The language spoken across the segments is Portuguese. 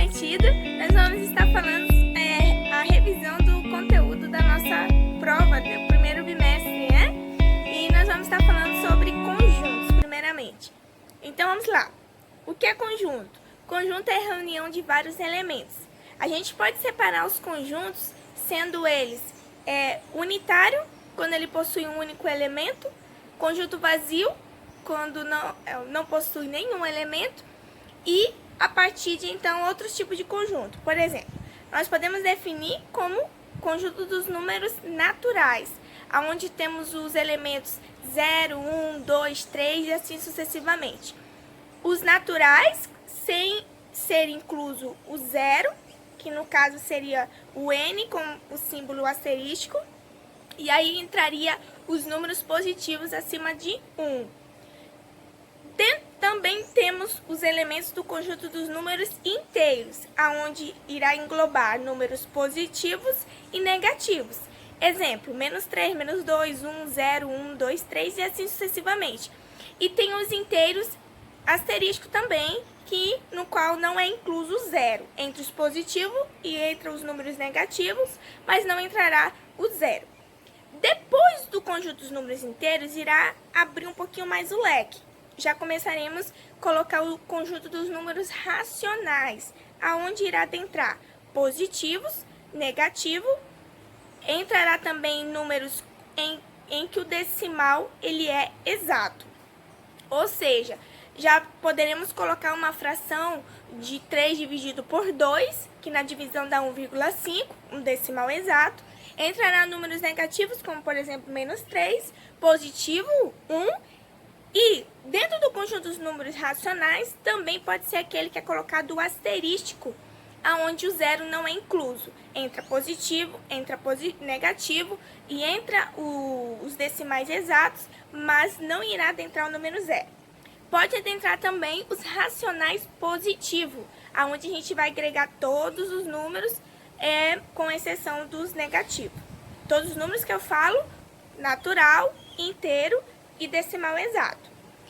prometido, nós vamos estar falando a revisão do conteúdo da nossa prova do primeiro bimestre, né? E nós vamos estar falando sobre conjuntos, primeiramente. Então vamos lá. O que é conjunto? Conjunto é a reunião de vários elementos. A gente pode separar os conjuntos sendo eles unitário, quando ele possui um único elemento, conjunto vazio, quando não possui nenhum elemento, e a partir de então outros tipos de conjunto. Por exemplo, nós podemos definir como conjunto dos números naturais, onde temos os elementos 0, 1, 2, 3 e assim sucessivamente. Os naturais, sem ser incluso o zero, que no caso seria o n com o símbolo asterístico, e aí entraria os números positivos acima de 1. Também temos os elementos do conjunto dos números inteiros, aonde irá englobar números positivos e negativos. Exemplo, menos 3, menos 2, 1, 0, 1, 2, 3 e assim sucessivamente. E tem os inteiros asterístico também, no qual não é incluso o zero entre os positivos e entre os números negativos, mas não entrará o zero. Depois do conjunto dos números inteiros, irá abrir um pouquinho mais o leque. Já começaremos a colocar o conjunto dos números racionais, aonde irá adentrar positivos, negativo, entrará também números em que o decimal ele é exato. Ou seja, já poderemos colocar uma fração de 3 dividido por 2, que na divisão dá 1,5, um decimal exato. Entrará números negativos, como por exemplo, menos 3, positivo, 1, e dentro do conjunto dos números racionais, também pode ser aquele que é colocado o asterístico, aonde o zero não é incluso. Entra positivo, entra negativo e entra os decimais exatos, mas não irá adentrar o número zero. Pode adentrar também os racionais positivos, aonde a gente vai agregar todos os números, com exceção dos negativos. Todos os números que eu falo, natural, inteiro e decimal exato.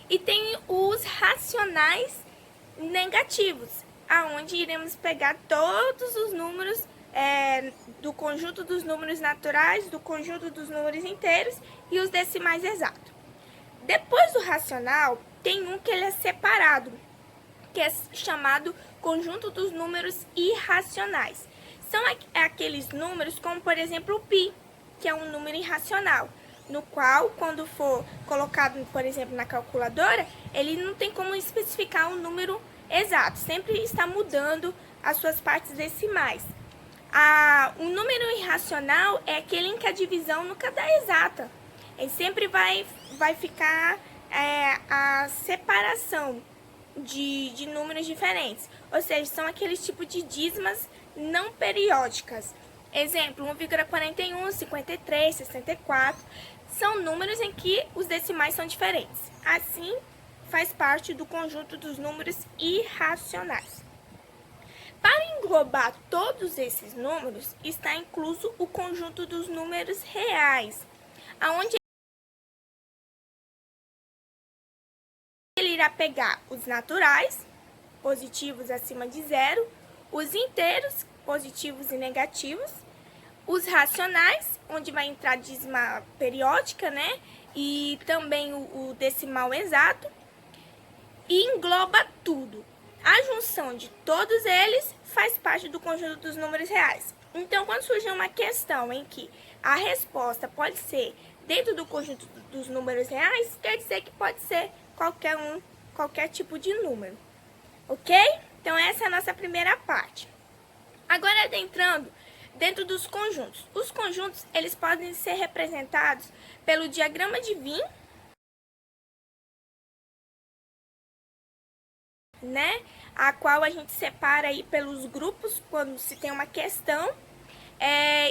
E tem os racionais negativos, aonde iremos pegar todos os números do conjunto dos números naturais, do conjunto dos números inteiros e os decimais exatos. Depois do racional, tem um que ele é separado, que é chamado conjunto dos números irracionais. São aqueles números como, por exemplo, o π, que é um número irracional, no qual, quando for colocado, por exemplo, na calculadora, ele não tem como especificar um número exato, sempre está mudando as suas partes decimais. O número irracional é aquele em que a divisão nunca dá exata. Ele sempre vai ficar a separação de números diferentes. Ou seja, são aqueles tipos de dízimas não periódicas. Exemplo, 1,41, 53, 64. São números em que os decimais são diferentes. Assim, faz parte do conjunto dos números irracionais. Para englobar todos esses números, está incluso o conjunto dos números reais, aonde ele irá pegar os naturais, positivos acima de zero, os inteiros, positivos e negativos, os racionais, onde vai entrar a dízima periódica, né? E também o decimal exato, e engloba tudo. A junção de todos eles faz parte do conjunto dos números reais. Então, quando surgir uma questão em que a resposta pode ser dentro do conjunto dos números reais, quer dizer que pode ser qualquer tipo de número. Ok? Então, essa é a nossa primeira parte. Agora, adentrando dentro dos conjuntos. Os conjuntos, eles podem ser representados pelo diagrama de Venn, né? A qual a gente separa aí pelos grupos quando se tem uma questão.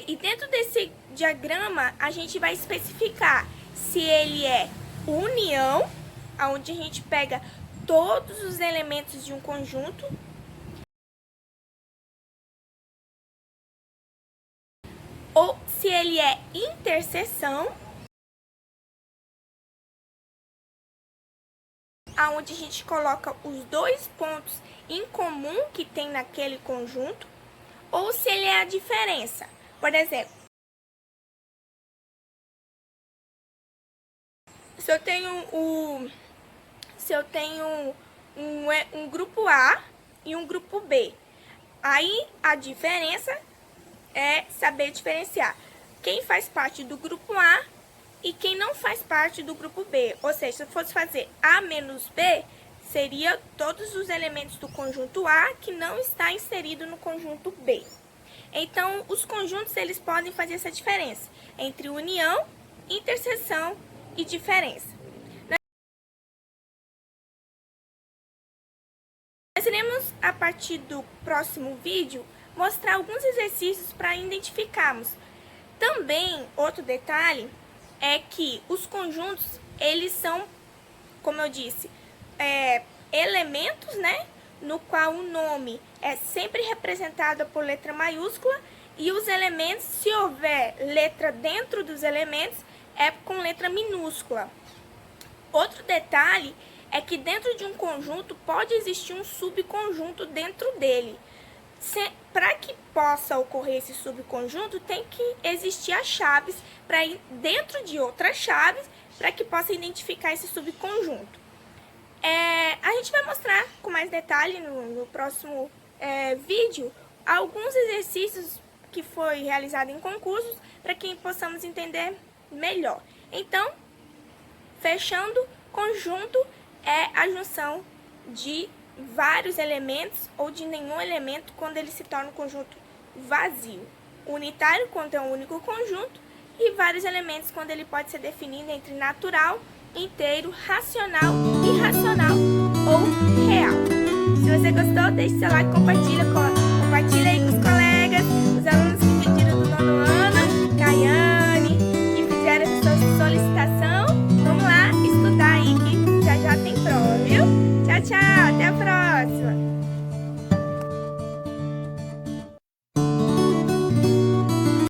E dentro desse diagrama, a gente vai especificar se ele é união, onde a gente pega todos os elementos de um conjunto, ou se ele é interseção, onde a gente coloca os dois pontos em comum que tem naquele conjunto, ou se ele é a diferença. Por exemplo, se eu tenho um grupo A e um grupo B, aí a diferença é saber diferenciar quem faz parte do grupo A e quem não faz parte do grupo B. Ou seja, se eu fosse fazer A menos B, seria todos os elementos do conjunto A que não está inserido no conjunto B. Então, os conjuntos eles podem fazer essa diferença entre união, interseção e diferença. Nós iremos, a partir do próximo vídeo, mostrar alguns exercícios para identificarmos. Também, outro detalhe é que os conjuntos, eles são, como eu disse, elementos, né, no qual o nome é sempre representado por letra maiúscula e os elementos, se houver letra dentro dos elementos, é com letra minúscula. Outro detalhe é que dentro de um conjunto pode existir um subconjunto dentro dele. Para que possa ocorrer esse subconjunto, tem que existir as chaves para ir dentro de outras chaves para que possa identificar esse subconjunto. A gente vai mostrar com mais detalhe no próximo vídeo alguns exercícios que foi realizado em concursos para que possamos entender melhor. Então, fechando, conjunto é a junção de vários elementos ou de nenhum elemento quando ele se torna um conjunto vazio. Unitário quando é um único conjunto e vários elementos quando ele pode ser definido entre natural, inteiro, racional, irracional ou real. Se você gostou, deixe seu like, compartilha, coloca